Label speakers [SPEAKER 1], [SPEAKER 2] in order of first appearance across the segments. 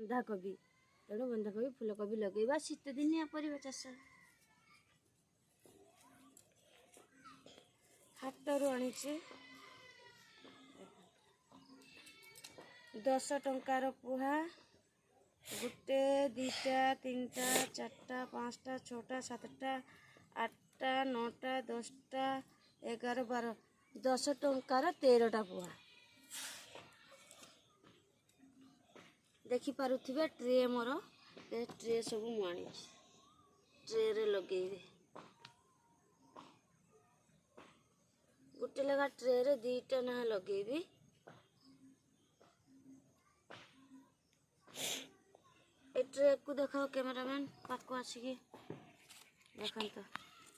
[SPEAKER 1] बंधाकोबी तेणु बंधाकोबी फूलकोबी लगेगा शीत दिनिया परिबा चाष हाटरू आनी 10 टंकार पोहा गोटे दुईटा तीनटा चार्टा पाँचटा छटा सातटा 8टा 9टा 10टा 11 12 10 टंकार 13टा पोहा देखिपे ट्रे मोर ट्रे सब मुझे ट्रे रे लगे गोटे लगा ट्रे रे 2टा ना लगे ट्रे को देखो कैमरामैन पाक आसिकी देखो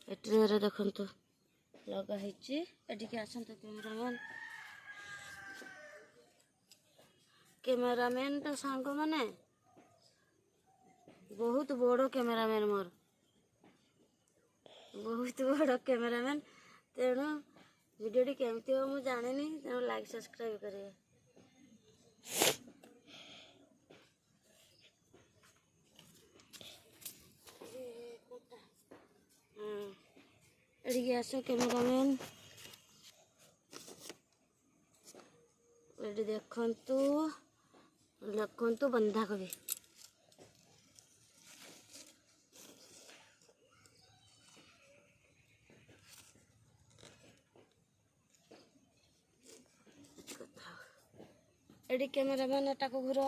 [SPEAKER 1] ए ट्रे रे देखो लगाई आसत कैमरामैन तो सांग माने बहुत बड़ कैमरामैन मोर बहुत बड़ कैमरामैन तेणु वीडियो केमती हो मुझे जानी तेणु लाइक सब्सक्राइब करें। एडिके आस कैमरामैन एडी देखंतु लखंतु बंधाकोबी एडी कैमरामैन एटा को घुर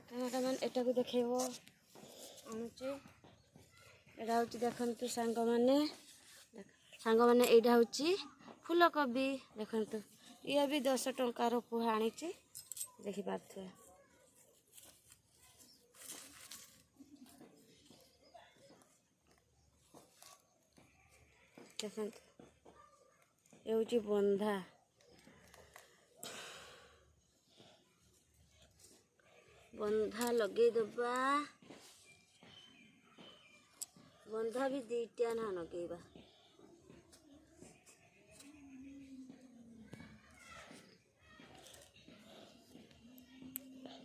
[SPEAKER 1] कैमरामैन एटा को देखेबो अनुचे एटा होची देखंतु सांग माने एटा होची फूलकोबी देखंतु ये भी 10 टंकार पोहा आनी देखी पार्थे देखंतु ये होची बंधा लगे दबा बंधा भी 2टा ना लगेबा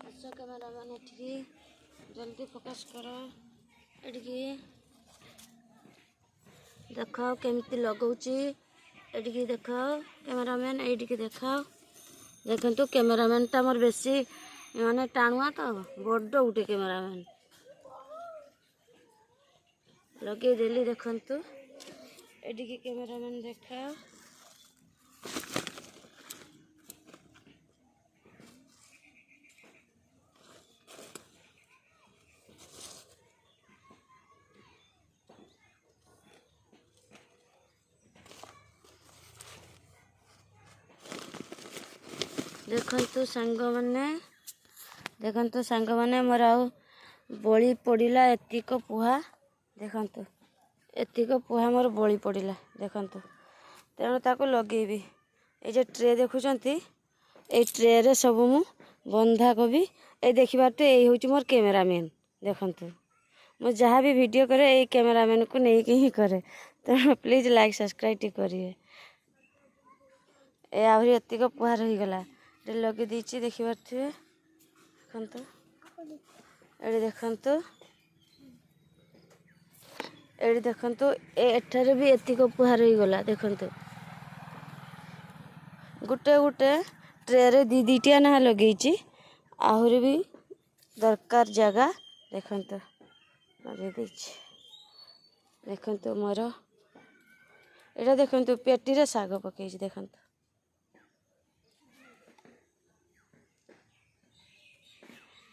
[SPEAKER 1] अच्छा कैमरामैन एठी जल्दी फोकस करो एठी देखाओ केमती लगौची एठी देखाओ कैमरामैन एठी देखाओ देखंतु कैमरामैन ता मोर बेसी माने टाणुआ तो बड़ उठे कैमरामैन लगे देली देखंतु एठी कैमरामैन देखाओ देखंतु सांग माने मोर आउ बड़ी पड़िला एतिक पोहा देखंतु एतिक पोहा मोर बड़ी पड़िला देखंतु तेणु ताको लगेबी ए जे ट्रे देखुचंती ए ट्रे रे सब मु बंधाकोबी ए देखिबाटे ए होची मोर कैमरामैन देखंतु मु जहाँ भी वीडियो करे ए कैमरामैन को नहीं ही करे तेणु प्लीज लाइक सब्सक्राइब करिए ए आहरी एतिक पोहा रही गला लगे दीची देखी पारे देखंतु एडी देखंतु एडी देखंतु एठारे भी एतिक पोहा रही गला देखंतु गुटे गुटे ट्रे रे 2-2टा ना लगेची आहरी भी दरकार जगह देखंतु लगे दीची देखंतु मोर एटा देखंतु पेटी रे साग पकेची देखंतु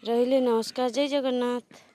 [SPEAKER 1] रहिले नमस्कार जय जगन्नाथ।